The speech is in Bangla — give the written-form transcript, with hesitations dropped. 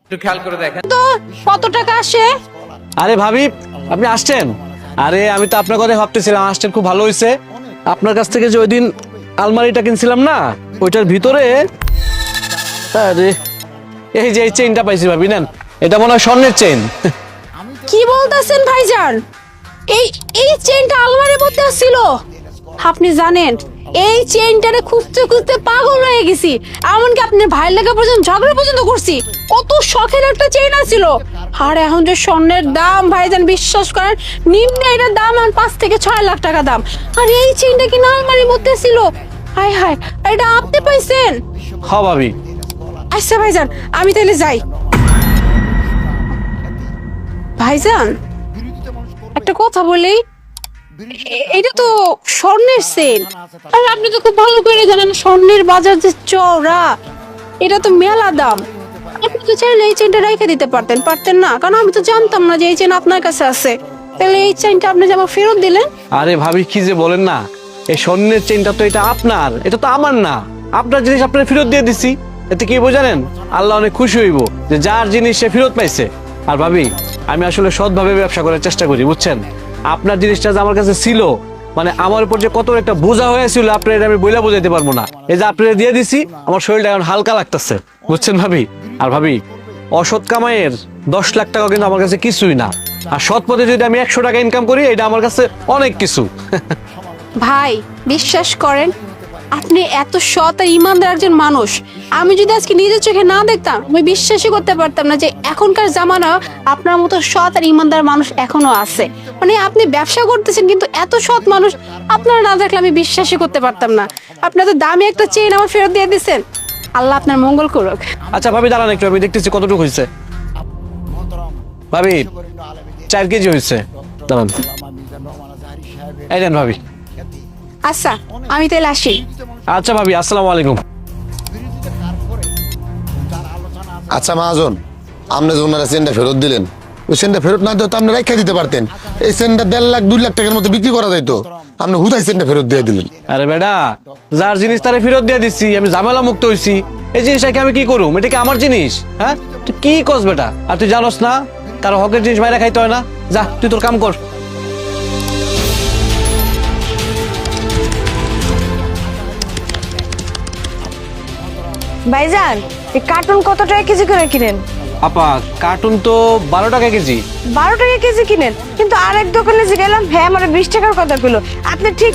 একটু খেয়াল করে দেখেন তো কত টাকা আসে? আরে ভাবি, আপনি আসছেন? আরে আমি তো আপনার কথা ভাবতেছিলাম, আসছেন খুব ভালো হয়েছে। আপনার কাছ থেকে যে ওই দিন আলমারিটা কিনছিলাম না, ওইটার ভিতরে আরে এই যে এই চেইনটা পাইছি ভাবি, নেন। এটা মনে হয় স্বর্ণের চেইন। কি বলতেছেন ভাইজান? এই এই চেইনটা আলমারির মধ্যে ছিল? আপনি জানেন এই চেইনটারে খুঁজতে খুঁজতে পাগল হয়ে গেছি, এমনকি আপনার ভাইয়ের লাগা পর্যন্ত ঝগড়া পর্যন্ত করছি। কত শখের একটা চেইন ছিল। আর এখন যে স্বর্ণের দাম ভাইজান, বিশ্বাস করেন নিম্ন এটার দাম 5 থেকে 6 লাখ টাকা দাম। আর এই চেইনটা কিনা আলমারির মধ্যে ছিল। হায় হায়, এটা আপনি পাইছেন? হ ভাবি। আচ্ছা ভাইজান, আমি তাহলে যাই। ভাইজান একটা কথা বলি, এটা তো স্বর্ণের সেল। আর আপনি তো খুব ভালো করে জানেন স্বর্ণের বাজার যে চওড়া, এটা তো মেলা দাম। আপনি তো চাইলে এই চেনটা রেখে দিতে পারতেন, পারতেন না? কারণ আমি তো জানতাম না যে এই চেন আপনার কাছে আছে। তাহলে এই চেনটা আপনি যে আমার ফেরত দিলেন। আরে ভাবি, কি যে বলেন না, এই স্বর্ণের চেইনটা তো এটা আপনার, এটা তো আমার না। আপনার জিনিস আপনার ফেরত দিয়ে দিছি। এতে কি বোঝালেন, আল্লাহ অনেক খুশি হইব যে যার জিনিস সে ফেরত পাইছে। আর ভাবি, আমি আসলে সৎভাবে ব্যবসা করার চেষ্টা করি, বুঝছেন? আপনার জিনিসটা যে আমার কাছে ছিল, মানে আমার উপর যে কত একটা বোঝা হয়েছিল, আপনার এটা আমি বইলা বোঝাইতে পারবো না। এই যে আপনার দিয়ে দিছি, আমার শরীরটা এখন হালকা লাগতেছে, বুঝছেন ভাবি? আর ভাবি, অসৎ কামাইয়ের 10 লাখ টাকা কিন্তু আমার কাছে কিছুই না। আর সৎ পথে যদি আমি 100 টাকা ইনকাম করি, এটা আমার কাছে অনেক কিছু। ভাই বিশ্বাস করেন, আপনি এত সৎ আর ইমানদার একজন মানুষ। আমি যদি আজকে নিজের চোখে না দেখতাম, আমি বিশ্বাসই করতে পারতাম না যে এখনকার জামানা আপনার মতো সৎ আর ইমানদার মানুষ এখনো আছে। মানে আপনি ব্যবসা করতেছেন কিন্তু এত সৎ মানুষ আপনারা না দেখলে আমি বিশ্বাসই করতে পারতাম না। আপনার তো দামি একটা চেইন আমার ফেরত দিয়ে দিচ্ছেন। আল্লাহ আপনার মঙ্গল করুক। আচ্ছা ভাবি, দাঁড়ান একটু, আমি দেখতেছি কতটুকু হয়েছে। ভাবি 4 কেজি হয়েছে, দাঁড়ান। এই দেন ভাবি। আচ্ছা আমি তাহলে আসি। আচ্ছা ভাবি, আসসালামু আলাইকুম। আচ্ছা মহাজন, আপনি যে ওনারা চেনটা ফেরত দিলেন, ওই চেনটা ফেরত না দিতে আপনি রেখে দিতে পারতেন। এই চেনটা 1.5 লাখ 2 লাখ টাকার মতো বিক্রি করা যাইতো, আপনি হুদাই চেনটা ফেরত দিয়ে দিলেন। আরে বেটা, যার জিনিস তারে ফেরত দিয়ে দিচ্ছি, আমি ঝামেলা মুক্ত হইছি। এই জিনিসটাকে আমি কি করুম? এটা কি আমার জিনিস? হ্যাঁ, তুই কি কস বেটা? আর তুই জানোস না কারো হকের জিনিস বাইরে খাইতে হয় না? যা, তুই তোর কাম কর। ভাইজান, এই কার্টুন কত টাকা কেজি করে কিনেন? আপা, কার্টুন তো 12 টাকা কেজি। 12 টাকা কেজি কিনেন, কিন্তু আরেক দোকানে যে গেলাম, হ্যাঁ আমার 20 টাকার কথা কইলো। আপনি ঠিক